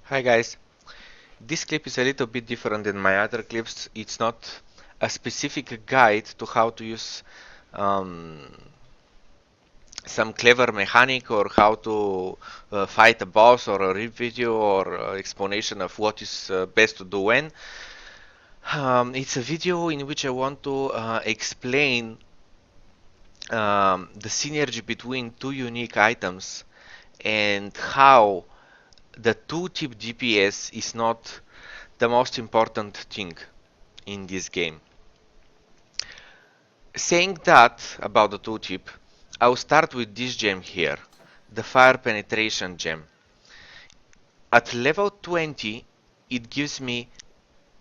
Hi guys, this clip is a little bit different than my other clips. It's not a specific guide to how to use um, some clever mechanic or how to fight a boss or a rip video or explanation of what is best to do when. It's a video in which I want to explain the synergy between two unique items and how the two-tip DPS is not the most important thing in this game. Saying that about the two-tip, I'll start with this gem here, the Fire Penetration gem. At level 20, it gives me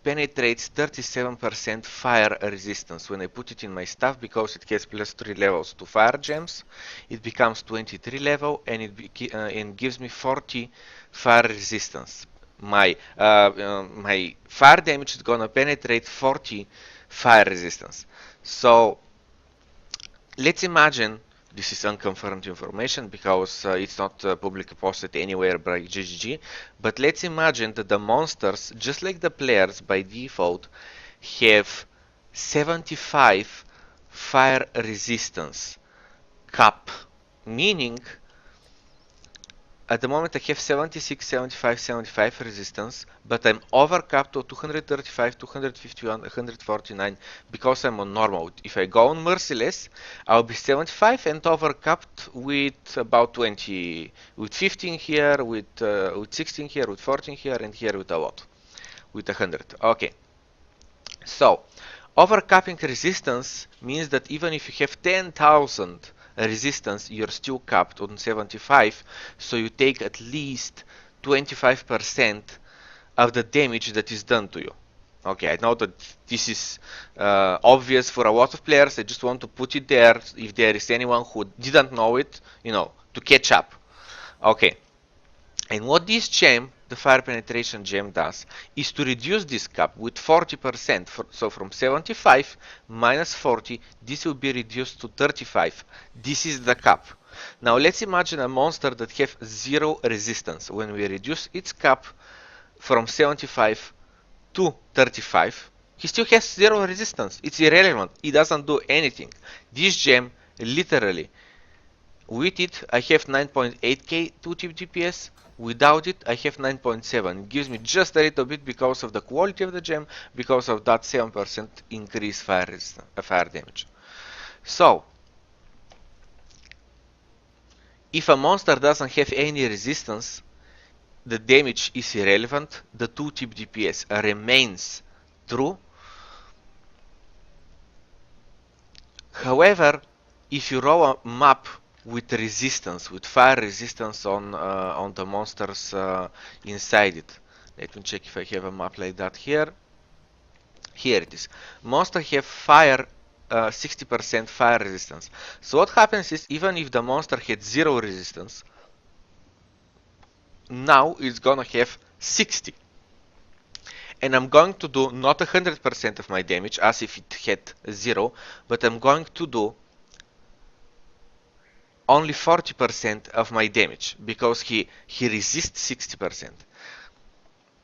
penetrates 37% fire resistance. When I put it in my stuff, because it has plus 3 levels to fire gems, it becomes 23 level and it gives me 40 fire resistance. My fire damage is gonna penetrate 40 fire resistance. So let's imagine this is unconfirmed information because it's not publicly posted anywhere by GGG, but let's imagine that the monsters, just like the players by default, have 75 fire resistance cap, meaning at the moment I have 76, 75, 75 resistance, but I'm overcapped to 235, 251, 149 because I'm on normal. If I go on merciless, I'll be 75 and overcapped with about 20, with 15 here, with 16 here, with 14 here, and here with a lot, with 100. Okay, so overcapping resistance means that even if you have 10,000 resistance, you're still capped on 75, so you take at least 25% of the damage that is done to you. Okay, I know that this is obvious for a lot of players. I just want to put it there if there is anyone who didn't know it, to catch up. Okay, and what this gem, the fire penetration gem, does is to reduce this cap with 40%. So from 75 minus 40, this will be reduced to 35. This is the cap. Now let's imagine a monster that have zero resistance. When we reduce its cap from 75 to 35, he still has zero resistance. It's irrelevant. It doesn't do anything. This gem literally, with it, I have 9.8k 2-tip DPS. Without it, I have 9.7. It gives me just a little bit because of the quality of the gem, because of that 7% increase fire damage. So, if a monster doesn't have any resistance, the damage is irrelevant. The 2-tip DPS remains true. However, if you roll a map with resistance, with fire resistance on the monsters inside it. Let me check if I have a map like that here. Here it is. Monsters have fire 60% fire resistance. So what happens is even if the monster had zero resistance, now it's gonna have 60. And I'm going to do not 100% of my damage as if it had zero, but I'm going to do only 40% of my damage because he resists 60%.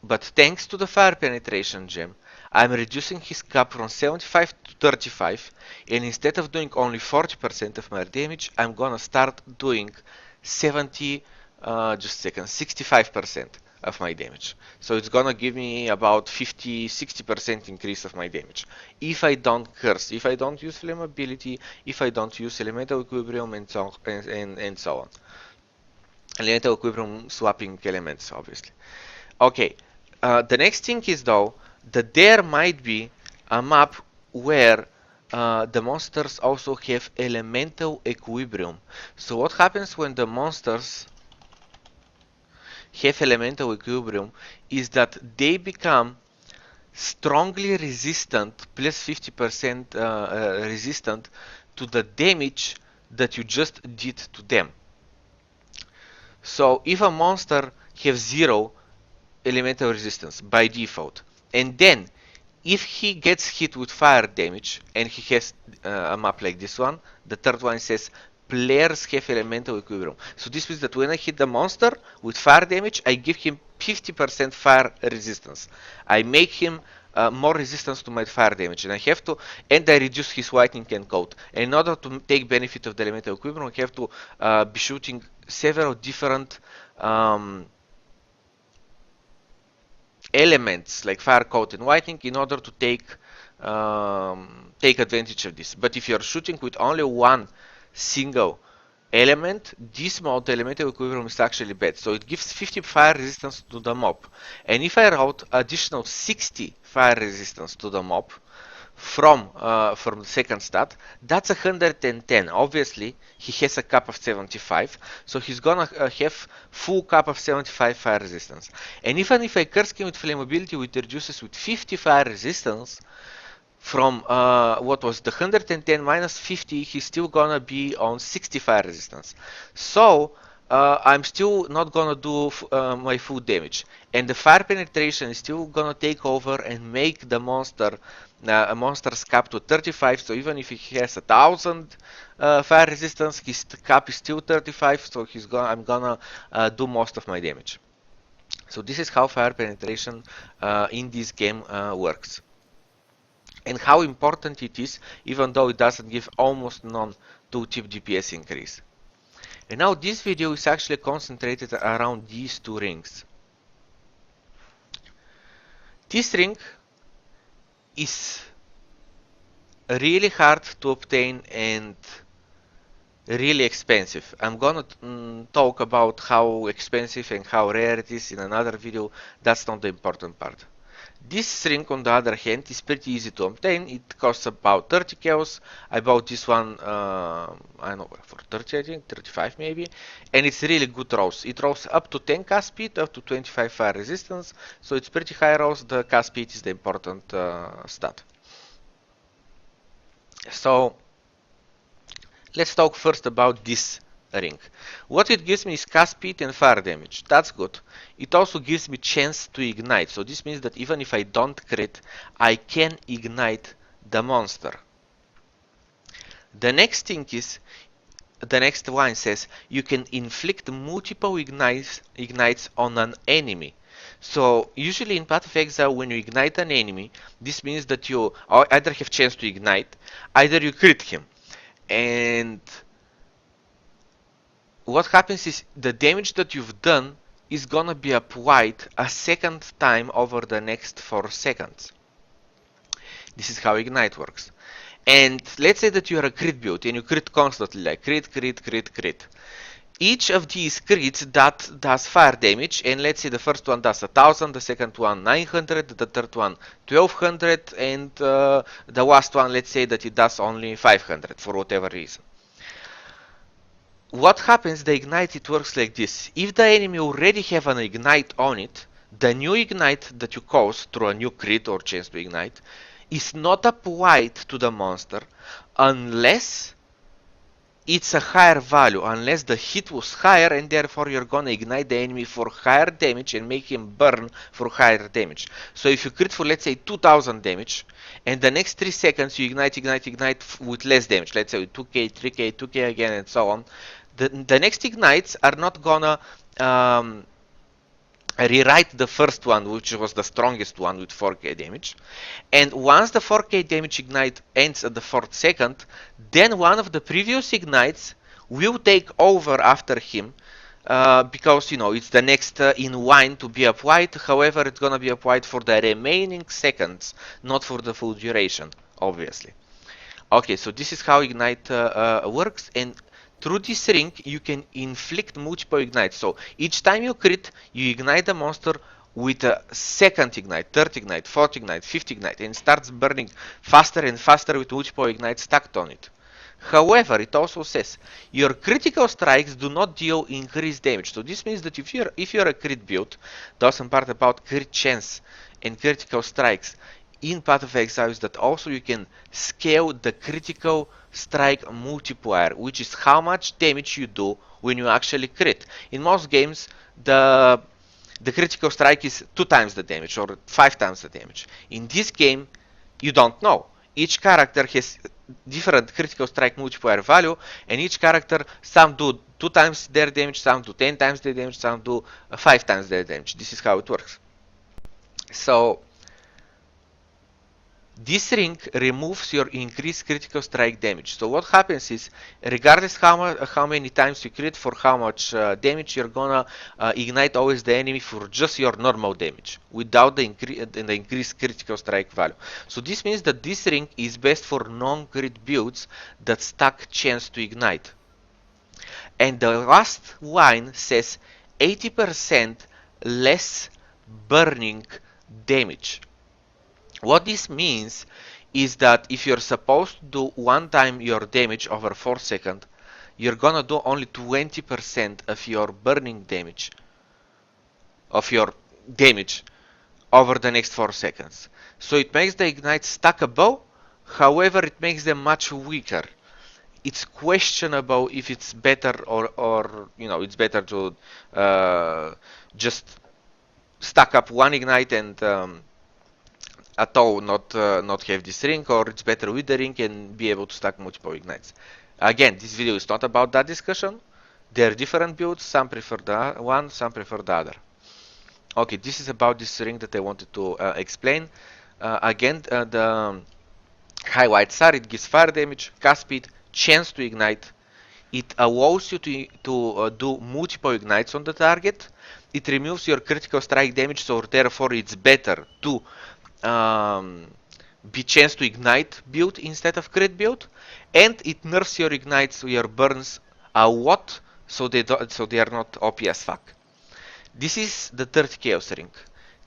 But thanks to the fire penetration gem, I'm reducing his cap from 75 to 35, and instead of doing only 40% of my damage, I'm gonna start doing 65% of my damage. So it's gonna give me about 50-60% increase of my damage. If I don't curse, if I don't use flammability, if I don't use elemental equilibrium and so on. Elemental equilibrium swapping elements, obviously. Okay, the next thing is though that there might be a map where the monsters also have elemental equilibrium. So what happens when the monsters have elemental equilibrium is that they become strongly resistant, plus 50% resistant to the damage that you just did to them. So if a monster has zero elemental resistance by default, and then if he gets hit with fire damage and he has a map like this one, the third one says players have elemental equilibrium. So this means that when I hit the monster with fire damage, I give him 50% fire resistance. I make him more resistance to my fire damage, and I reduce his lightning and cold. And in order to take benefit of the elemental equilibrium, I have to be shooting several different elements like fire, cold, and lightning in order to take advantage of this. But if you're shooting with only one single element, this mode, the elemental equilibrium, is actually bad. So it gives 50 fire resistance to the mob. And if I route additional 60 fire resistance to the mob from the second stat, that's 110. Obviously, he has a cap of 75, so he's gonna have full cap of 75 fire resistance. And even if I curse him with flammability, which reduces with 50 fire resistance, from what was the 110 minus 50, he's still gonna be on 60 fire resistance. So I'm still not gonna do my full damage, and the fire penetration is still gonna take over and make the monster's cap to 35. So even if he has 1,000 fire resistance, his cap is still 35. So I'm gonna do most of my damage. So this is how fire penetration in this game works, and how important it is, even though it doesn't give almost none tooltip DPS increase. And now this video is actually concentrated around these two rings. This ring is really hard to obtain and really expensive. I'm gonna talk about how expensive and how rare it is in another video. That's not the important part. This ring, on the other hand, is pretty easy to obtain. It costs about 30 chaos. I bought this one, I don't know, for 30, I think, 35 maybe. And it's really good rolls. It rolls up to 10 cast speed, up to 25 fire resistance. So it's pretty high rolls. The cast speed is the important stat. So let's talk first about this ring. What it gives me is cast speed and fire damage. That's good. It also gives me chance to ignite. So this means that even if I don't crit, I can ignite the monster. The next thing is, the next line says, you can inflict multiple ignites on an enemy. So usually in Path of Exile, when you ignite an enemy, this means that you either have chance to ignite, either you crit him. And what happens is the damage that you've done is gonna be applied a second time over the next 4 seconds. This is how Ignite works. And let's say that you are a crit build and you crit constantly, like crit, crit, crit, crit. Each of these crits that does fire damage, and let's say the first one does 1,000, the second one 900, the third one 1,200, and the last one, let's say that it does only 500 for whatever reason. What happens, the ignite, it works like this. If the enemy already have an ignite on it, the new ignite that you cause through a new crit or chance to ignite is not applied to the monster unless it's a higher value, unless the hit was higher, and therefore you're gonna ignite the enemy for higher damage and make him burn for higher damage. So if you crit for, let's say, 2,000 damage, and the next 3 seconds you ignite with less damage, let's say with 2k, 3k, 2k again, and so on, the next ignites are not gonna rewrite the first one, which was the strongest one with 4k damage. And once the 4k damage ignite ends at the 4th second, then one of the previous ignites will take over after him, because it's the next in line to be applied. However, it's gonna be applied for the remaining seconds, not for the full duration, obviously. Okay, so this is how Ignite works, and through this ring you can inflict multiple ignites. So each time you crit, you ignite the monster with a second ignite, third ignite, fourth ignite, fifth ignite, and starts burning faster and faster with multiple ignites stacked on it. However, it also says your critical strikes do not deal increased damage. So this means that if you're a crit build, the awesome part about crit chance and critical strikes in Path of Exile is that also you can scale the critical strike multiplier, which is how much damage you do when you actually crit. In most games, the critical strike is 2 times the damage or 5 times the damage. In this game, you don't know. Each character has different critical strike multiplier value, and each character, some do 2 times their damage, some do 10 times their damage, some do 5 times their damage. This is how it works. So this ring removes your increased critical strike damage. So what happens is, regardless how many times you crit for how much damage, you're gonna ignite always the enemy for just your normal damage, without the increased critical strike value. So this means that this ring is best for non-crit builds that stack chance to ignite. And the last line says 80% less burning damage. What this means is that if you're supposed to do one time your damage over 4 seconds, you're gonna do only 20% of your burning damage, of your damage over the next 4 seconds. So it makes the ignite stackable, however it makes them much weaker. It's questionable if it's better or it's better to just stack up one ignite and at all not have this ring, or it's better with the ring and be able to stack multiple ignites. Again, this video is not about that discussion. There are different builds, some prefer the one, some prefer the other. Okay, this is about this ring that I wanted to explain. Again, the highlights are, it gives fire damage, cast speed, chance to ignite. It allows you to do multiple ignites on the target. It removes your critical strike damage, so therefore it's better to be chance to ignite build instead of crit build, and it nerfs your ignites, your burns a lot, so they are not OP as fuck. This is the third chaos ring.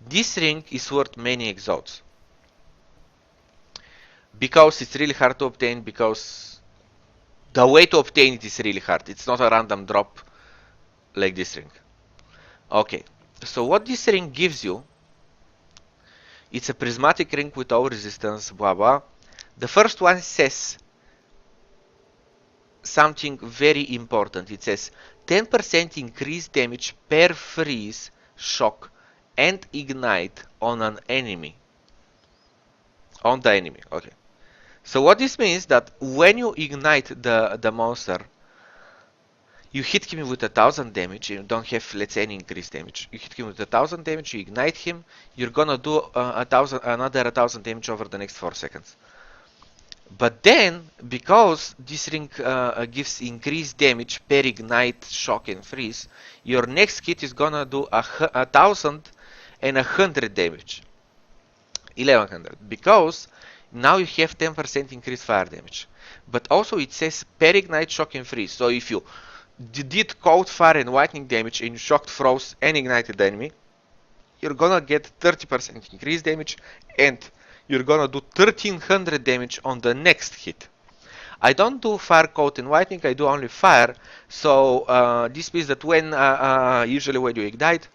This ring is worth many exalts because it's really hard to obtain, because the way to obtain it is really hard. It's not a random drop like this ring. Okay, so what this ring gives you, it's a prismatic ring with all resistance, blah blah. The first one says something very important. It says 10% increased damage per freeze, shock, and ignite on an enemy. On the enemy, okay. So what this means that when you ignite the monster, you hit him with 1000 damage, you don't have, let's say, any increased damage. You hit him with 1000 damage, you ignite him, you're gonna do another 1000 damage over the next 4 seconds. But then, because this ring gives increased damage per ignite, shock, and freeze, your next hit is gonna do 1100 damage. 1100, because now you have 10% increased fire damage. But also it says per ignite, shock, and freeze. So if you did cold fire and lightning damage and you shocked, froze, and ignited the enemy, you're gonna get 30% increased damage, and you're gonna do 1300 damage on the next hit. I don't do fire, cold, and lightning, I do only fire. So this means that when usually when you ignite,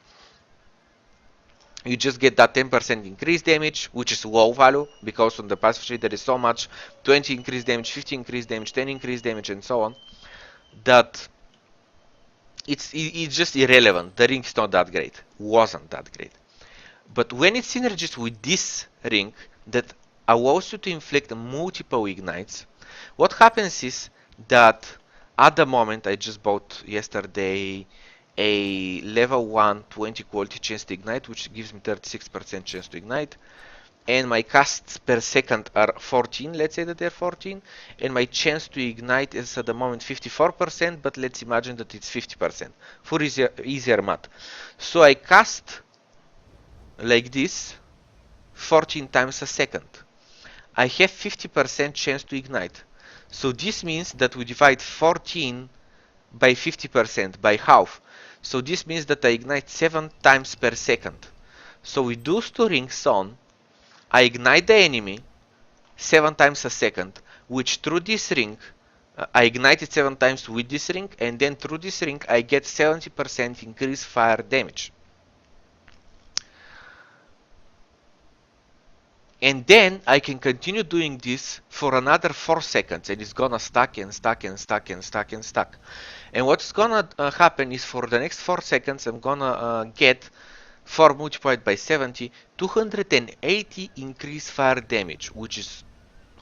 you just get that 10% increased damage, which is low value, because on the passive tree there is so much 20 increased damage, 50 increased damage, 10 increased damage, and so on, that it's just irrelevant. The ring is not that great, wasn't that great. But when it synergies with this ring that allows you to inflict multiple ignites, what happens is that at the moment, I just bought yesterday a level 1 20 quality chance to ignite, which gives me 36% chance to ignite, and my casts per second are 14, let's say that they're 14, and my chance to ignite is at the moment 54%, but let's imagine that it's 50% for easier math. So I cast like this 14 times a second. I have 50% chance to ignite. So this means that we divide 14 by 50%, by half. So this means that I ignite 7 times per second. So with those two rings on, I ignite the enemy 7 times a second, which through this ring, I ignite it 7 times with this ring, and then through this ring I get 70% increased fire damage. And then I can continue doing this for another 4 seconds, and it's gonna stack and stack and stack and stack and stack. And what's gonna happen is for the next 4 seconds I'm gonna get 4 multiplied by 70, 280 increased fire damage, which is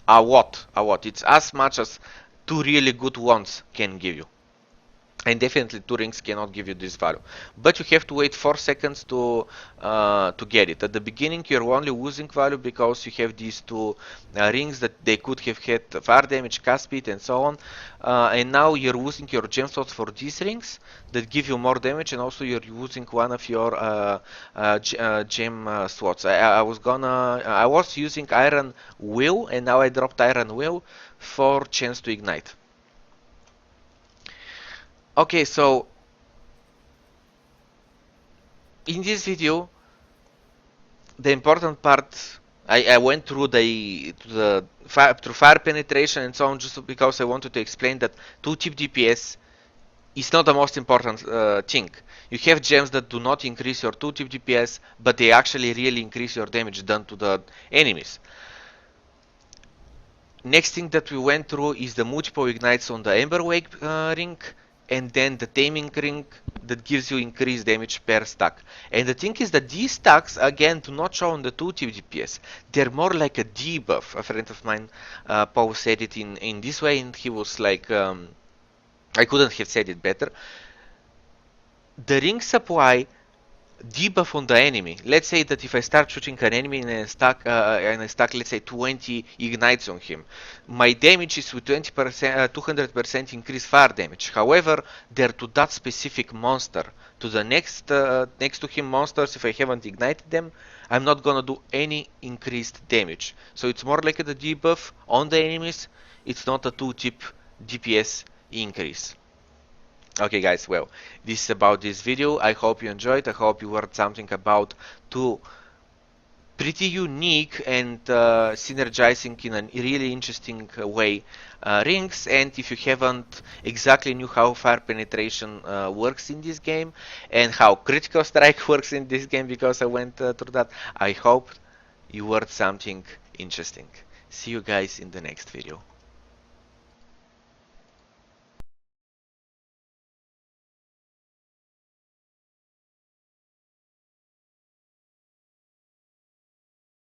a what. It's as much as two really good ones can give you. And definitely two rings cannot give you this value, but you have to wait 4 seconds to get it. At the beginning you're only losing value because you have these two rings that they could have had fire damage, cast speed, and so on, and now you're losing your gem slots for these rings that give you more damage, and also you're using one of your gem slots. I was using iron will, and now I dropped iron will for chance to ignite. Okay, so in this video, the important part, I went through through fire penetration and so on, just because I wanted to explain that tooltip DPS is not the most important thing. You have gems that do not increase your tooltip DPS, but they actually really increase your damage done to the enemies. Next thing that we went through is the multiple ignites on the Emberwake ring, and then the Taming ring that gives you increased damage per stack. And the thing is that these stacks, again, do not show on the tooltip DPS. They're more like a debuff. A friend of mine, Paul, said it in this way, and he was like, I couldn't have said it better. The ring supply debuff on the enemy. Let's say that if I start shooting an enemy and I stack, let's say 20 ignites on him, my damage is with 20%, 200% increased fire damage. However, they're to that specific monster. To the next to him monsters, if I haven't ignited them, I'm not gonna do any increased damage. So it's more like a debuff on the enemies. It's not a tooltip DPS increase. Okay guys, well, this is about this video. I hope you enjoyed. I hope you learned something about two pretty unique and synergizing in a really interesting way rings. And if you haven't exactly knew how fire penetration works in this game and how critical strike works in this game, because I went through that, I hope you learned something interesting. See you guys in the next video.